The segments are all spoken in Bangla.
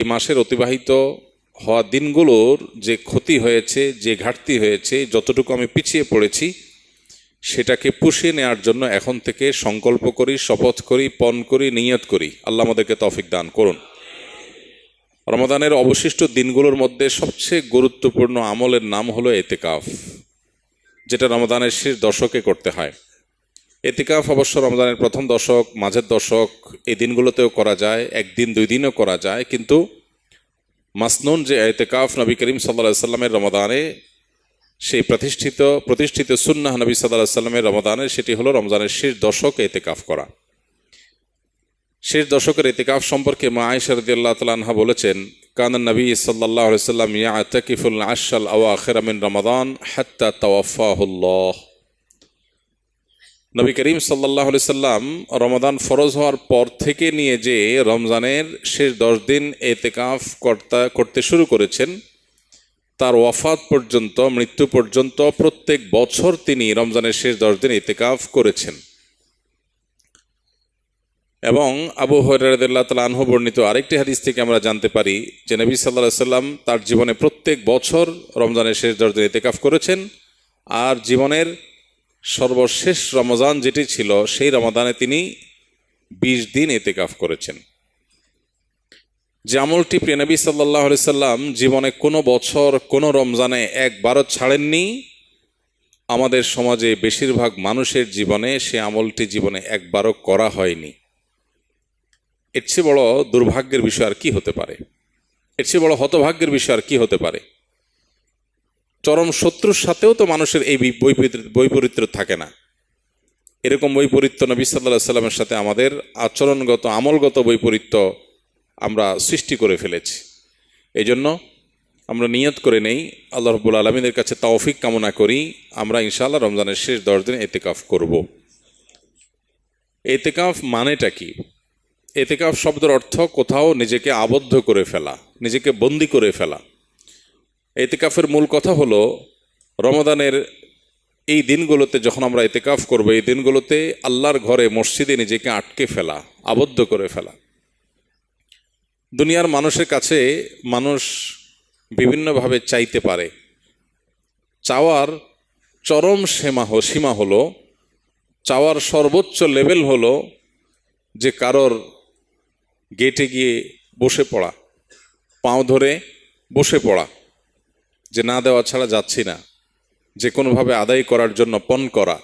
এই মাসের অতিবাহিত হওয়া দিনগুলোর যে ক্ষতি হয়েছে, যে ঘাটতি হয়েছে, যতটুকু আমি পিছিয়ে পড়েছি, সেটাকে পুষিয়ে নেওয়ার জন্য এখন থেকে সংকল্প করি, শপথ করি, পণ করি, নিয়ত করি। আল্লাহ আমাদেরকে তৌফিক দান করুন। রমাদানের অবশিষ্ট দিনগুলোর মধ্যে সবচেয়ে গুরুত্বপূর্ণ আমলের নাম হলো এতেকাফ, যেটা রমাদানের শেষ দশকে করতে হয়। এতেকাফ অবশ্য রমজানের প্রথম দশক, মাঝের দশক, এই দিনগুলোতেও করা যায়, একদিন দুই দিনও করা যায়, কিন্তু মাসনুন যে এতেকাফ নবী করিম সাল্লাল্লাহু আলাইহি সাল্লামের রমাদানে, সেই প্রতিষ্ঠিত সুন্নাহ নবী সাল্লাল্লাহু আলাইহি সাল্লামের রমাদানে, সেটি হলো রমজানের শেষ দশক এতেকাফ করা। শেষ দশকের এতেকাফ সম্পর্কে মা আয়েশা রাদিয়াল্লাহু তাআলা আনহা বলেছেন, কানা নবী সাল্লাল্লাহু আলাইহি সাল্লাম ইয়াতাকিফুল আশরাল আওয়াখির মিন রমাদান হাত্তা তাওয়াফাহুল্লাহ। নবী করিম সাল্লাল্লাহু আলাইহি সাল্লাম রমাদান ফরজ হওয়ার পর থেকে নিয়ে যে রমজানের শেষ 10 দিন এতেকাফ করতে শুরু করেছেন, তার ওয়াফাত পর্যন্ত, মৃত্যু পর্যন্ত প্রত্যেক বছর তিনি রমজানের শেষ 10 দিন এতেকাফ করেছেন। এবং আবু হুরায়রা রাদিয়াল্লাহু তাআলা আনহু বর্ণিত আরেকটি হাদিস থেকে আমরা জানতে পারি যে নবী সাল্লাল্লাহু আলাইহি সাল্লাম তার জীবনে প্রত্যেক বছর রমজানের শেষ 10 দিন এতেকাফ করেছেন, আর জীবনের সর্বশেষ রমজান যেটি ছিল, সেই রমাদানে তিনি 20 দিন এতেকাফ করেছেন। যে আমলটি প্রিয় নবী সাল্লাল্লাহু আলাইহি সাল্লাম জীবনে কোনো বছর, কোনো রমজানে একবারও ছাড়েননি, আমাদের সমাজে বেশিরভাগ মানুষের জীবনে সে আমলটি জীবনে একবারও করা হয়নি। এর চেয়ে বড় দুর্ভাগ্যের বিষয় আর কি হতে পারে? এর চেয়ে বড় হতভাগ্যের বিষয় আর কি হতে পারে? চরম শত্রুর সাথেও তো মানুষের এই বৈপরীত্য থাকে না। এরকম বৈপরীত্য নবী সাল্লাল্লাহু আলাইহি সাল্লামের সাথে আমাদের আচরণগত, আমলগত বৈপরীত্য আমরা সৃষ্টি করে ফেলেছি। এই জন্য আমরা নিয়ত করে নেই, আল্লাহ রাব্বুল আলামিনের কাছে তৌফিক কামনা করি, আমরা ইনশাআল্লাহ রমজানের শেষ 10 দিন এতেকাফ করব। এতেকাফ মানেটা কি? এতেকাফ শব্দের অর্থ কোথাও নিজেকে আবদ্ধ করে ফেলা, নিজেকে বন্দি করে ফেলা। এতেকাফের মূল কথা হলো রমাদানের এই দিনগুলোতে যখন আমরা এতেকাফ করব, এই দিনগুলোতে আল্লাহর ঘরে, মসজিদে নিজেকে আটকে ফেলা, আবদ্ধ করে ফেলা। দুনিয়ার মানুষের কাছে মানুষ বিভিন্নভাবে চাইতে পারে। চাওয়ার চরম সীমা হলো, চাওয়ার সর্বোচ্চ লেভেল হলো যে কারোর গেটে গিয়ে বসে পড়া, পাও ধরে বসে পড়া, যে না দেওয়া ছাড়া যাচ্ছি না, যে কোনোভাবে আদায় করার জন্য পণ করা।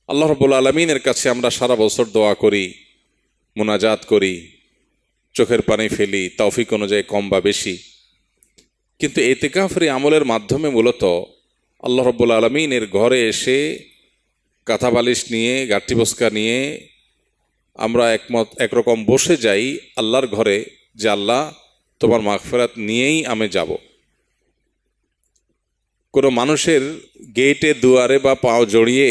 আল্লাহ রাব্বুল আলামিনের কাছে আমরা সারা বছর দোয়া করি, মুনাজাত করি, চোখের পানি ফেলি, তৌফিক অনুযায়ী কম বা বেশি, কিন্তু এতেকাফের আমলের মাধ্যমে মূলত আল্লাহ রাব্বুল আলামিনের ঘরে এসে কাঁথা বালিশ নিয়ে, গাঁট্টি বস্কা নিয়ে আমরা একরকম বসে যাই আল্লাহর ঘরে, যে আল্লাহ তোমার মাগফিরাত নিয়েই আমি যাব। কোনো মানুষের গেটে, দুয়ারে বা পাও জড়িয়ে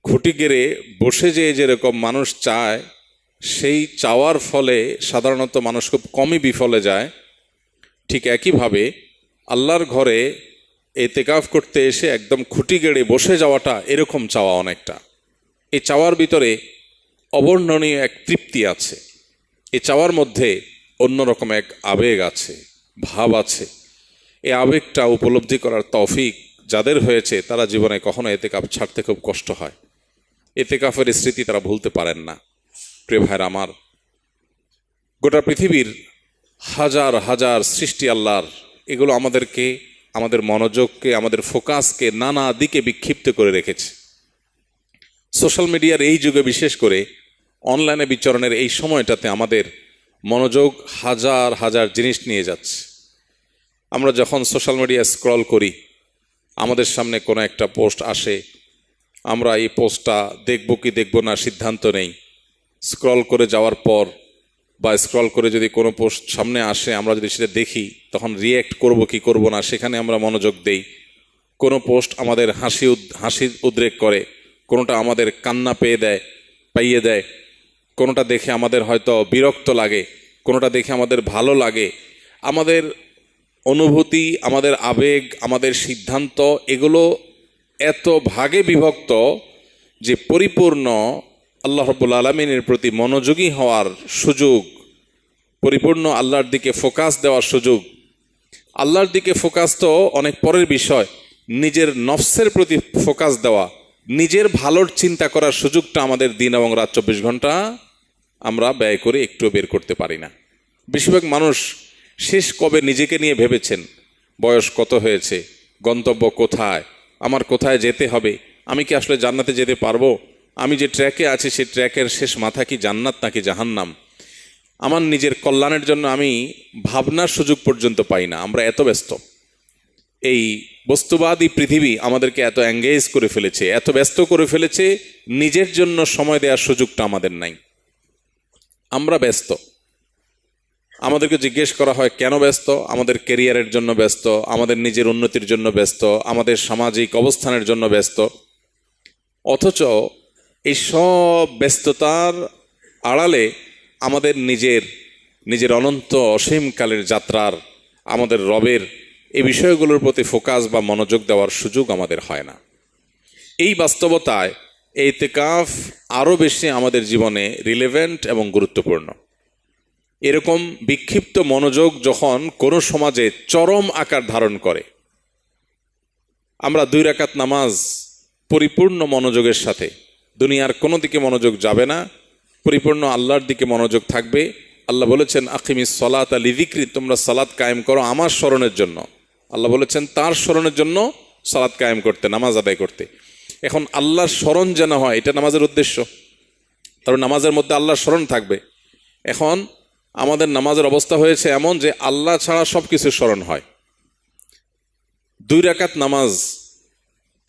খুঁটি গেড়ে বসে যেরকম মানুষ চায়, সেই চাওয়ার ফলে সাধারণত মানুষ খুব কমই বিফলে যায়। ঠিক একইভাবে আল্লাহর ঘরে এতেকাফ করতে এসে একদম খুঁটি গেড়ে বসে যাওয়াটা এরকম চাওয়া অনেকটা। এই চাওয়ার ভিতরে অবর্ণনীয় এক তৃপ্তি আছে, এই চাওয়ার মধ্যে অন্যরকম এক আবেগ আছে, ভাব আছে। এই আবেগটা উপলব্ধি করার তৌফিক যাদের হয়েছে, তারা জীবনে কখনো এতেকাফ ছাড়তে খুব কষ্ট হয়, এতেকাফের স্মৃতি তারা ভুলতে পারেন না। প্রিয় ভাইরা আমার, গোটা পৃথিবীর হাজার হাজার সৃষ্টি আল্লাহর, এগুলো আমাদেরকে, আমাদের মনোযোগকে, আমাদের ফোকাসকে নানা দিকে বিক্ষিপ্ত করে রেখেছে। সোশ্যাল মিডিয়ার এই যুগে, বিশেষ করে অনলাইনে বিচরণের এই সময়টাতে আমাদের মনোযোগ হাজার হাজার জিনিস নিয়ে যাচ্ছে। আমরা যখন সোশ্যাল মিডিয়া স্ক্রল করি, আমাদের সামনে কোনো একটা পোস্ট আসে, আমরা এই পোস্টটা দেখব কি দেখব না সিদ্ধান্ত নেই। স্ক্রল করে যাওয়ার পর বা স্ক্রল করে যদি কোনো পোস্ট সামনে আসে, আমরা যদি সেটা দেখি, তখন রিয়্যাক্ট করব কি করব না সেখানে আমরা মনোযোগ দেই। কোনো পোস্ট আমাদের হাসি উদ্রেক করে, কোনোটা আমাদের কান্না পাইয়ে দেয়, কোনোটা দেখে আমাদের হয়তো বিরক্ত লাগে, কোনোটা দেখে আমাদের ভালো লাগে। আমাদের অনুভূতি, আমাদের আবেগ, আমাদের সিদ্ধান্ত, এগুলো এত ভাগে বিভক্ত যে পরিপূর্ণ আল্লাহ রাব্বুল আলামিনের প্রতি মনোযোগী হওয়ার সুযোগ পরিপূর্ণ আল্লাহর দিকে ফোকাস দেওয়ার সুযোগ। আল্লাহর দিকে ফোকাস তো অনেক পরের বিষয়, নিজের নফসের প্রতি ফোকাস দেওয়া, নিজের ভালোর চিন্তা করার সুযোগটা আমাদের দিন এবং রাত 24 ঘন্টা আমরা ব্যয় করে একটু বের করতে পারি না। বেশিরভাগ মানুষ শেষ কবে নিজেকে নিয়ে ভেবেছেন? বয়স কত হয়েছে, গন্তব্য কোথায়, আমার কোথায় যেতে হবে, আমি কি আসলে জান্নাতে যেতে পারবো, আমি যে ট্র্যাকে আছি সেই ট্র্যাকের শেষ মাথা কি জান্নাত নাকি জাহান্নাম, আমার নিজের কল্যাণের জন্য আমি ভাবনার সুযোগ পর্যন্ত পাই না। আমরা এত ব্যস্ত, এই বস্তুবাদী পৃথিবী আমাদেরকে এত এঙ্গেজ করে ফেলেছে, এত ব্যস্ত করে ফেলেছে, নিজের জন্য সময় দেওয়ার সুযোগটা আমাদের নাই। আমরা ব্যস্ত। আমাদেরকে জিজ্ঞেস করা হয় কেন ব্যস্ত? আমাদের ক্যারিয়ারের জন্য ব্যস্ত, আমাদের নিজের উন্নতির জন্য ব্যস্ত, আমাদের সামাজিক অবস্থানের জন্য ব্যস্ত। অথচ এই সব ব্যস্ততার আড়ালে আমাদের নিজের অনন্ত অসীমকালের যাত্রার, আমাদের রবের এই বিষয়গুলোর প্রতি ফোকাস বা মনোযোগ দেওয়ার সুযোগ আমাদের হয় না। এই বাস্তবতায় ইতিকাফ আরও বেশি আমাদের জীবনে রিলেভেন্ট এবং গুরুত্বপূর্ণ। এরকম বিক্ষিপ্ত মনোযোগ যখন কোনো সমাজে চরম আকার ধারণ করে, আমরা 2 রাকাত নামাজ পরিপূর্ণ মনোযোগের সাথে, দুনিয়ার কোনো দিকে মনোযোগ যাবে না, পরিপূর্ণ আল্লাহর দিকে মনোযোগ থাকবে। আল্লাহ বলেছেন আকিমিস সালাতা লিযিকরি, তোমরা সালাত কায়েম করো আমার স্মরণের জন্য। আল্লাহ বলেছেন তার স্মরণের জন্য সালাত কায়েম করতে, নামাজ আদায় করতে। এখন আল্লাহর স্মরণ যেন হয়, এটা নামাজের উদ্দেশ্য। তারপর নামাজের মধ্যে আল্লাহর স্মরণ থাকবে। এখন আমাদের নামাজের অবস্থা হয়েছে এমন যে আল্লাহ ছাড়া সব কিছু স্মরণ হয়। 2 রাকাত নামাজ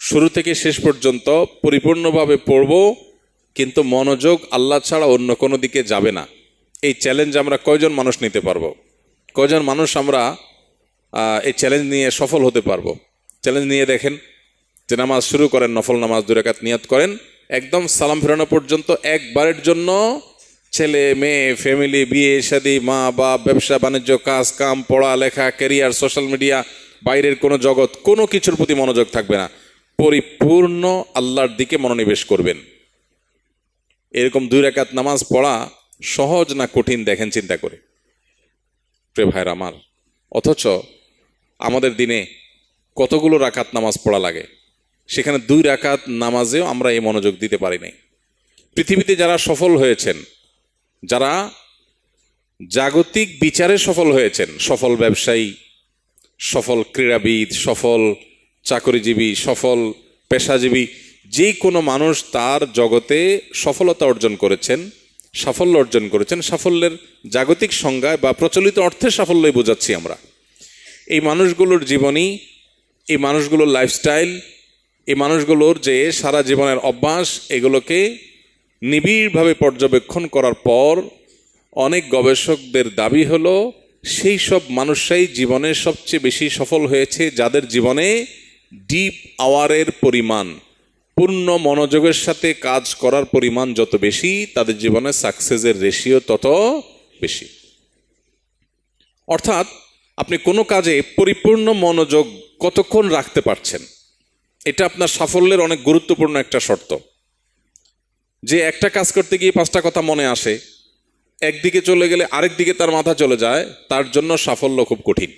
শুরু থেকে শেষ পর্যন্ত পরিপূর্ণভাবে পড়ব, কিন্তু মনোযোগ আল্লাহ ছাড়া অন্য কোনো দিকে যাবে না। এই চ্যালেঞ্জ আমরা কয়জন মানুষ নিতে পারবো? কয়জন মানুষ আমরা এই চ্যালেঞ্জ নিয়ে সফল হতে পারবো? চ্যালেঞ্জ নিয়ে দেখেন যে নামাজ শুরু করেন, নফল নামাজ 2 রাকাত নিয়ত করেন, একদম সালাম ফেরানো পর্যন্ত একবারের জন্য ছেলে মেয়ে, ফ্যামিলি, বিয়ে শাদী, মা বাপ, ব্যবসা বাণিজ্য, কাজ কাম, পড়া লেখা, ক্যারিয়ার, সোশ্যাল মিডিয়া, বাইরের কোনো জগৎ, কোনো কিছুর প্রতি মনোযোগ থাকবে না, পরিপূর্ণ আল্লাহর দিকে মনোনিবেশ করবেন। এরকম 2 রাকাত নামাজ পড়া সহজ না কঠিন দেখেন চিন্তা করে, প্রিয় ভাইরা আমার। অথচ আমাদের দিনে কতগুলো রাকাত নামাজ পড়া লাগে, সেখানে 2 রাকাত নামাজেও আমরা এই মনোযোগ দিতে পারি নাই। পৃথিবীতে যারা সফল হয়েছেন, যারা জাগতিক বিচারে সফল হয়েছেন, সফল ব্যবসায়ী, সফল ক্রীড়াবিদ, সফল চাকরিজীবী, সফল পেশাজীবী, যে কোনো মানুষ তার জগতে সফলতা অর্জন করেছেন, সাফল্য অর্জন করেছেন। সাফল্যের জাগতিক সংজ্ঞায় বা প্রচলিত অর্থে সাফল্যই বোঝাচ্ছি আমরা। এই মানুষগুলোর জীবনী, এই মানুষগুলোর লাইফস্টাইল, এই মানুষগুলোর যে সারা জীবনের অভ্যাস, এগুলোকে নিবিড়ভাবে পর্যবেক্ষণ করার পর অনেক গবেষকদের দাবি হলো সেই সব মানুষরাই জীবনে সবচেয়ে বেশি সফল হয়েছে যাদের জীবনে ডিপ আওয়ারের পরিমাণ, পূর্ণ মনোযোগের সাথে কাজ করার পরিমাণ যত বেশি, তাদের জীবনে সাকসেসের রেশিও তত বেশি। অর্থাৎ আপনি কোনো কাজে পরিপূর্ণ মনোযোগ কতক্ষণ রাখতে পারছেন, এটা আপনার সাফল্যের অনেক গুরুত্বপূর্ণ একটা শর্ত। যে একটা কাজ করতে গিয়ে 5টা কথা মনে আসে, একদিকে চলে গেলে আরেক দিকে তার মাথা চলে যায়, তার জন্য সাফল্য খুব কঠিন।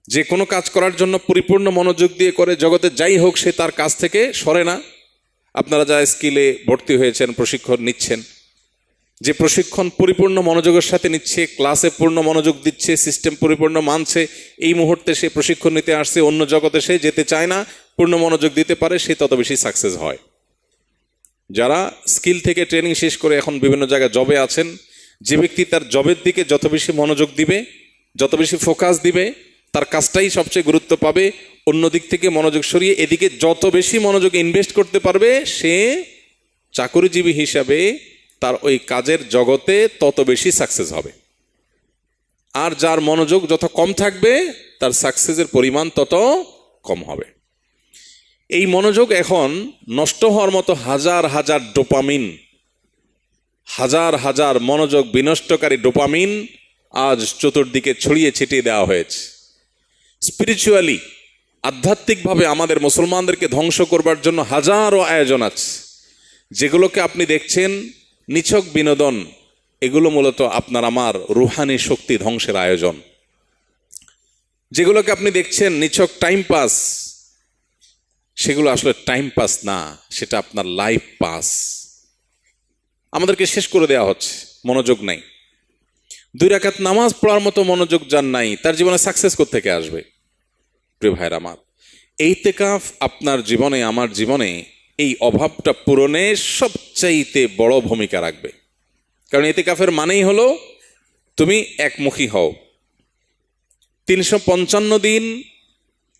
যে কোনো কাজ করার জন্য পরিপূর্ণ মনোযোগ দিয়ে করে, জগতে যাই হোক সে তার কাজ থেকে সরে না। আপনারা যা স্কিলে ভর্তি হয়েছেন, প্রশিক্ষণ নিচ্ছেন, যে প্রশিক্ষণ পরিপূর্ণ মনোযোগের সাথে নিচ্ছে, ক্লাসে পূর্ণ মনোযোগ দিচ্ছে, সিস্টেম পরিপূর্ণ মানছে, এই মুহূর্তে সে প্রশিক্ষণ নিতে আসছে, অন্য জগতে সে যেতে চায় না, পূর্ণ মনোযোগ দিতে পারে, সে তত বেশি সাকসেস হয়। যারা স্কিল থেকে ট্রেনিং শেষ করে এখন বিভিন্ন জায়গায় জবে আছেন, যে ব্যক্তি তার জবের দিকে যত বেশি মনোযোগ দিবে, যত বেশি ফোকাস দিবে, তার কাজটাই সবচেয়ে গুরুত্ব পাবে। অন্য দিক থেকে মনোযোগ সরিয়ে এদিকে যত বেশি মনোযোগ ইনভেস্ট করতে পারবে, সে চাকরিজীবী হিসাবে তার ওই কাজের জগতে তত বেশি সাকসেস হবে। আর যার মনোযোগ যত কম থাকবে, তার সাকসেসের পরিমাণ তত কম হবে। এই মনোযোগ এখন নষ্ট হওয়ার মতো হাজার হাজার ডোপামিন, হাজার হাজার মনোযোগ বিনষ্টকারী ডোপামিন আজ চতুর্দিকে ছড়িয়ে ছিটিয়ে দেওয়া হয়েছে। স্পিরিচুয়ালি, আধ্যাত্মিকভাবে আমাদের মুসলমানদেরকে ধ্বংস করবার জন্য হাজারো আয়োজন আছে, যেগুলোকে আপনি দেখছেন নিছক বিনোদন, এগুলো মূলত আপনার আমার রুহানি শক্তি ধ্বংসের আয়োজন। যেগুলোকে আপনি দেখছেন নিছক টাইম পাস, সেগুলো আসলে টাইম পাস না, সেটা আপনার লাইফ পাস। আমাদেরকে শেষ করে দেওয়া হচ্ছে, মনোযোগ নাই। 2 রাকাত নামাজ পড়ার মতো মনোযোগ যার নাই, তার জীবনে সাকসেস কোত্থেকে আসবে? প্রিয় ভাইরা আমার, ইতিকাফ আপনার জীবনে, আমার জীবনে এই অভাবটা পূরণে সবচাইতে বড় ভূমিকা রাখবে। কারণ ইতিকাফের মানেই হলো তুমি একমুখী হও। 355 দিন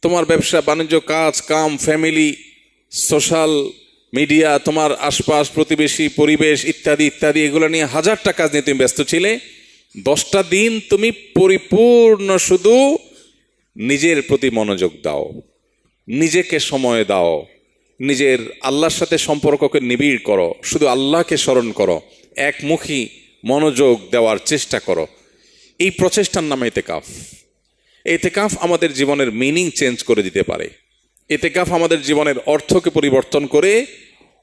তোমার ব্যবসা বাণিজ্য, কাজ কাম, ফ্যামিলি, সোশ্যাল মিডিয়া, তোমার আশপাশ, প্রতিবেশী, পরিবেশ ইত্যাদি ইত্যাদি, এগুলো নিয়ে হাজারটা কাজ নিয়ে তুমি ব্যস্ত ছিলে। 10টা দিন তুমি পরিপূর্ণ শুধু নিজের প্রতি মনোযোগ দাও, নিজেকে সময় দাও, নিজের আল্লাহর সাথে সম্পর্ককে নিবিড় করো, শুধু আল্লাহকে স্মরণ করো, একমুখী মনোযোগ দেওয়ার চেষ্টা করো। এই প্রচেষ্টার নাম ইতিকাফ। ইতিকাফ আমাদের জীবনের মিনিং চেঞ্জ করে দিতে পারে। ইতিকাফ আমাদের জীবনের অর্থকে পরিবর্তন করে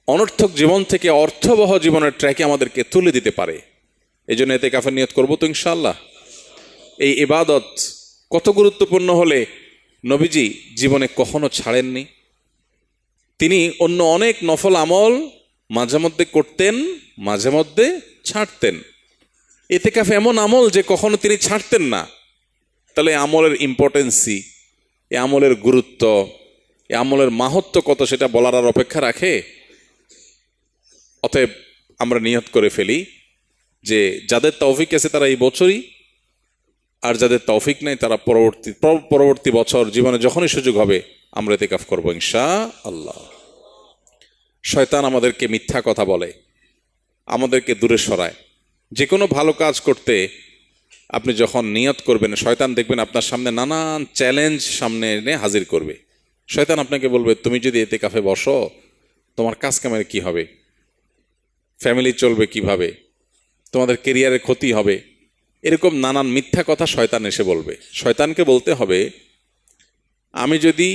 অনর্থক জীবন থেকে অর্থবহ জীবনের ট্র্যাকে আমাদেরকে তুলে দিতে পারে। এই জন্য ইতিকাফের নিয়ত করবো তো ইনশাআল্লাহ। এই ইবাদত কত গুরুত্বপূর্ণ হলে নবীজি জীবনে কখনো ছাড়েননি। তিনি অন্য অনেক নফল আমল মাঝে মধ্যে করতেন, মাঝে মধ্যে ছাড়তেন। ইতিকাফ এমন আমল যে কখনো তিনি ছাড়তেন না। তাহলে এই আমলের ইম্পর্টেন্সি, এই আমলের গুরুত্ব, এই আমলের মাহাত্ম্য কত, সেটা বলার আর অপেক্ষা রাখে? অতএব আমরা নিয়ত করে ফেলি যে যাদের তৌফিক আছে তারা এই বছরই, আর যাদের তৌফিক নেই তারা পরবর্তী বছর জীবনে যখনই সুযোগ হবে আমরা ইতিকাফ করবো ইনশাআল্লাহ। শয়তান আমাদেরকে মিথ্যা কথা বলে, আমাদেরকে দূরে সরায়। যে কোনো ভালো কাজ করতে আপনি যখন নিয়ত করবেন, শয়তান দেখবেন আপনার সামনে নানান চ্যালেঞ্জ সামনে এনে হাজির করবে। শয়তান আপনাকে বলবে, তুমি যদি ইতিকাফে বসো তোমার কাজ কামের কি হবে, ফ্যামিলি চলবে কিভাবে, তোমাদের কেরিয়ারের ক্ষতি হবে, এরকম নানান মিথ্যা কথা শয়তান এসে বলবে। শয়তানকে বলতে হবে, আমি যদি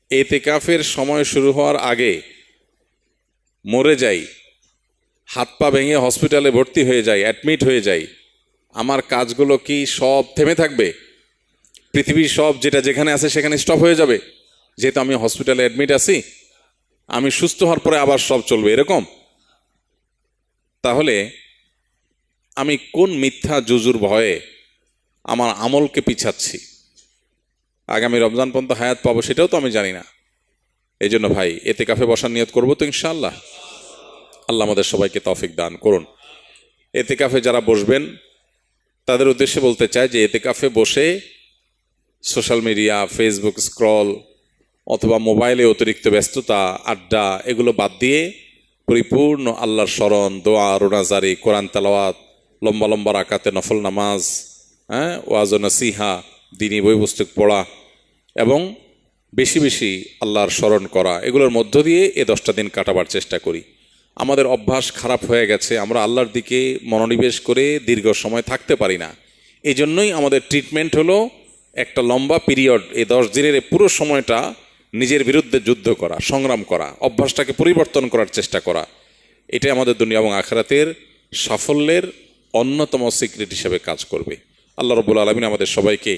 ইতিকাফের সময় শুরু হওয়ার আগে মরে যাই, হাত পা ভেঙে হসপিটালে ভর্তি হয়ে যাই, অ্যাডমিট হয়ে যাই, আমার কাজগুলো কি সব থেমে থাকবে? পৃথিবীর সব যেটা যেখানে আছে সেখানে স্টপ হয়ে যাবে? যেহেতু আমি হসপিটালে অ্যাডমিট আছি, আমি সুস্থ হওয়ার পরে আবার সব চলবে, এরকম? তাহলে আমি কোন মিথ্যা জুজুর ভয়ে আমার আমলকে পিছাচ্ছি? আগামী রমজান পর্যন্ত হায়াত পাবো সেটাও তো আমি জানি না। এই জন্য ভাই ইতিকাফে বসার নিয়ত করবো তো ইনশাআল্লাহ। আল্লাহ আমাদের সবাইকে তৌফিক দান করুন। ইতিকাফে যারা বসবেন তাদের উদ্দেশ্যে বলতে চাই যে ইতিকাফে বসে সোশ্যাল মিডিয়া, ফেসবুক স্ক্রল অথবা মোবাইলে অতিরিক্ত ব্যস্ততা, আড্ডা, এগুলো বাদ দিয়ে পরিপূর্ণ আল্লাহর স্মরণ, দোয়া, রোনাজারি, কোরআন তেলাওয়াত, লম্বা লম্বা রাকাতে নফল নামাজ, ওয়াজ ও নসিহা, দিনী বই পুস্তক পড়া এবং বেশি বেশি আল্লাহর স্মরণ করা, এগুলোর মধ্য দিয়ে এ 10টা দিন কাটাবার চেষ্টা করি। আমাদের অভ্যাস খারাপ হয়ে গেছে, আমরা আল্লাহর দিকে মনোনিবেশ করে দীর্ঘ সময় থাকতে পারি না। এই জন্যই আমাদের ট্রিটমেন্ট হলো একটা লম্বা পিরিয়ড, এই 10 দিনের পুরো সময়টা নিজের বিরুদ্ধে যুদ্ধ করা, সংগ্রাম করা, অভ্যাসটাকে পরিবর্তন করার চেষ্টা করা। এটাই আমাদের দুনিয়া এবং আখিরাতের সাফল্যের অন্যতম সিক্রেট হিসেবে কাজ করবে। আল্লাহ রাব্বুল আলামিন আমাদের সবাইকে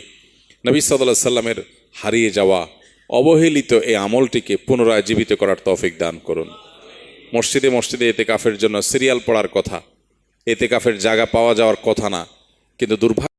নবী সাল্লাল্লাহু আলাইহি সাল্লামের হারিয়ে যাওয়া অবহেলিত এই আমলটিকে পুনরায় জীবিত করার তৌফিক দান করুন। মসজিদে মসজিদে ইতিকাফের জন্য সিরিয়াল পড়ার কথা, ইতিকাফের জায়গা পাওয়া যাওয়ার কথা না, কিন্তু দুর্ভাগ্য